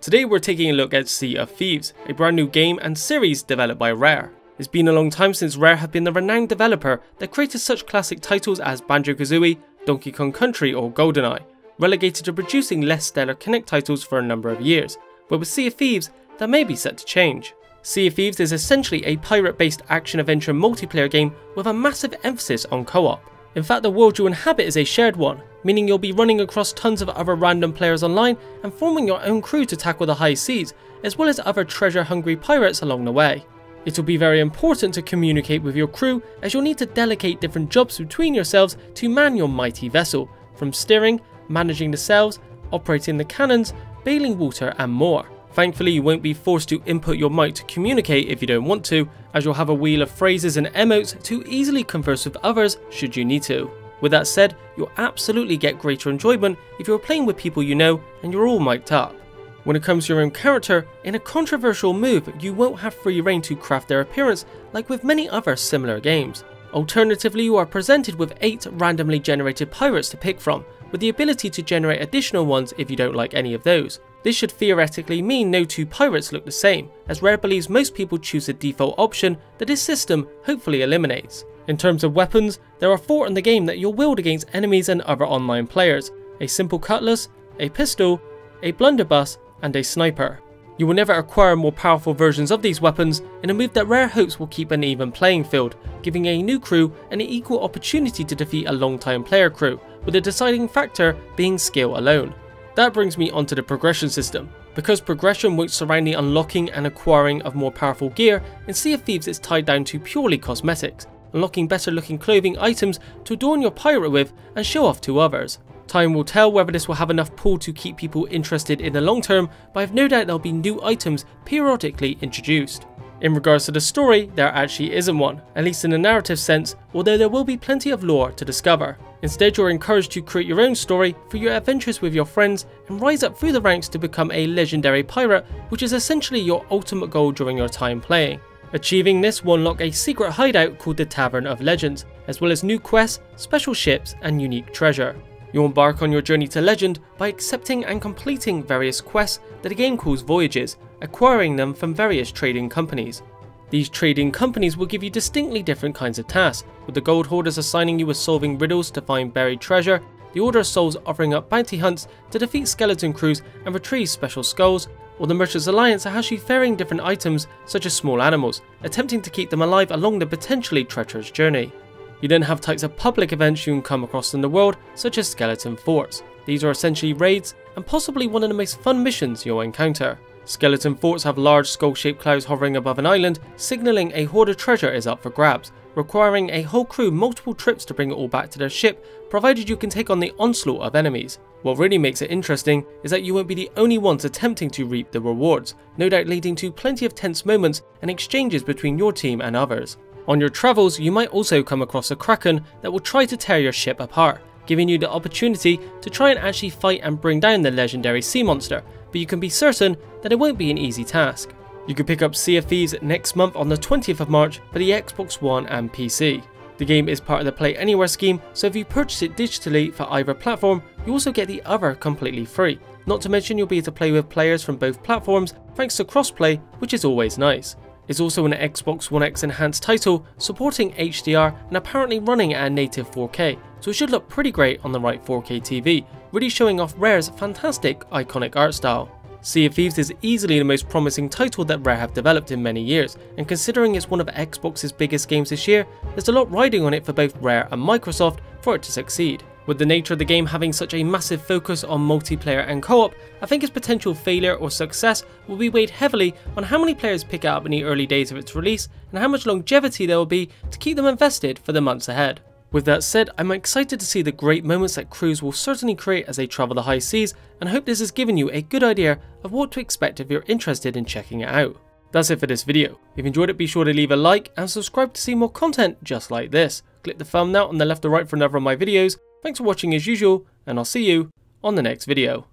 Today we're taking a look at Sea of Thieves, a brand new game and series developed by Rare. It's been a long time since Rare have been the renowned developer that created such classic titles as Banjo-Kazooie, Donkey Kong Country or GoldenEye, relegated to producing less stellar Connect titles for a number of years, but with Sea of Thieves that may be set to change. Sea of Thieves is essentially a pirate-based action-adventure multiplayer game with a massive emphasis on co-op. In fact, the world you inhabit is a shared one, meaning you'll be running across tons of other random players online and forming your own crew to tackle the high seas, as well as other treasure-hungry pirates along the way. It'll be very important to communicate with your crew, as you'll need to delegate different jobs between yourselves to man your mighty vessel, from steering, managing the sails, operating the cannons, bailing water and more. Thankfully, you won't be forced to input your mic to communicate if you don't want to, as you'll have a wheel of phrases and emotes to easily converse with others should you need to. With that said, you'll absolutely get greater enjoyment if you're playing with people you know and you're all mic'd up. When it comes to your own character, in a controversial move, you won't have free reign to craft their appearance like with many other similar games. Alternatively, you are presented with 8 randomly generated pirates to pick from, with the ability to generate additional ones if you don't like any of those. This should theoretically mean no two pirates look the same, as Rare believes most people choose the default option that this system hopefully eliminates. In terms of weapons, there are 4 in the game that you'll wield against enemies and other online players: a simple cutlass, a pistol, a blunderbuss, and a sniper. You will never acquire more powerful versions of these weapons in a move that Rare hopes will keep an even playing field, giving a new crew an equal opportunity to defeat a long-time player crew, with the deciding factor being skill alone. That brings me onto the progression system. Because progression won't surround the unlocking and acquiring of more powerful gear, in Sea of Thieves it's tied down to purely cosmetics, unlocking better looking clothing items to adorn your pirate with and show off to others. Time will tell whether this will have enough pull to keep people interested in the long term, but I've no doubt there'll be new items periodically introduced. In regards to the story, there actually isn't one, at least in a narrative sense, although there will be plenty of lore to discover. Instead, you're encouraged to create your own story for your adventures with your friends and rise up through the ranks to become a legendary pirate, which is essentially your ultimate goal during your time playing. Achieving this will unlock a secret hideout called the Tavern of Legends, as well as new quests, special ships and unique treasure. You'll embark on your journey to legend by accepting and completing various quests that the game calls voyages, acquiring them from various trading companies. These trading companies will give you distinctly different kinds of tasks, with the gold hoarders assigning you with solving riddles to find buried treasure, the Order of Souls offering up bounty hunts to defeat skeleton crews and retrieve special skulls, or the Merchants Alliance has you ferrying different items such as small animals, attempting to keep them alive along the potentially treacherous journey. You then have types of public events you can come across in the world, such as skeleton forts. These are essentially raids and possibly one of the most fun missions you'll encounter. Skeleton forts have large skull-shaped clouds hovering above an island, signalling a hoard of treasure is up for grabs, requiring a whole crew multiple trips to bring it all back to their ship, provided you can take on the onslaught of enemies. What really makes it interesting is that you won't be the only ones attempting to reap the rewards, no doubt leading to plenty of tense moments and exchanges between your team and others. On your travels, you might also come across a kraken that will try to tear your ship apart, giving you the opportunity to try and actually fight and bring down the legendary sea monster, but you can be certain that it won't be an easy task. You can pick up Sea of Thieves next month on the 20th of March for the Xbox One and PC. The game is part of the Play Anywhere scheme, so if you purchase it digitally for either platform, you also get the other completely free. Not to mention you'll be able to play with players from both platforms thanks to crossplay, which is always nice. It's also an Xbox One X enhanced title, supporting HDR and apparently running at a native 4K, so it should look pretty great on the right 4K TV, really showing off Rare's fantastic iconic art style. Sea of Thieves is easily the most promising title that Rare have developed in many years, and considering it's one of Xbox's biggest games this year, there's a lot riding on it for both Rare and Microsoft for it to succeed. With the nature of the game having such a massive focus on multiplayer and co-op, I think its potential failure or success will be weighed heavily on how many players pick it up in the early days of its release and how much longevity there will be to keep them invested for the months ahead. With that said, I'm excited to see the great moments that crews will certainly create as they travel the high seas, and hope this has given you a good idea of what to expect if you're interested in checking it out. That's it for this video. If you enjoyed it, be sure to leave a like and subscribe to see more content just like this. Click the thumbnail on the left or right for another of my videos. Thanks for watching as usual, and I'll see you on the next video.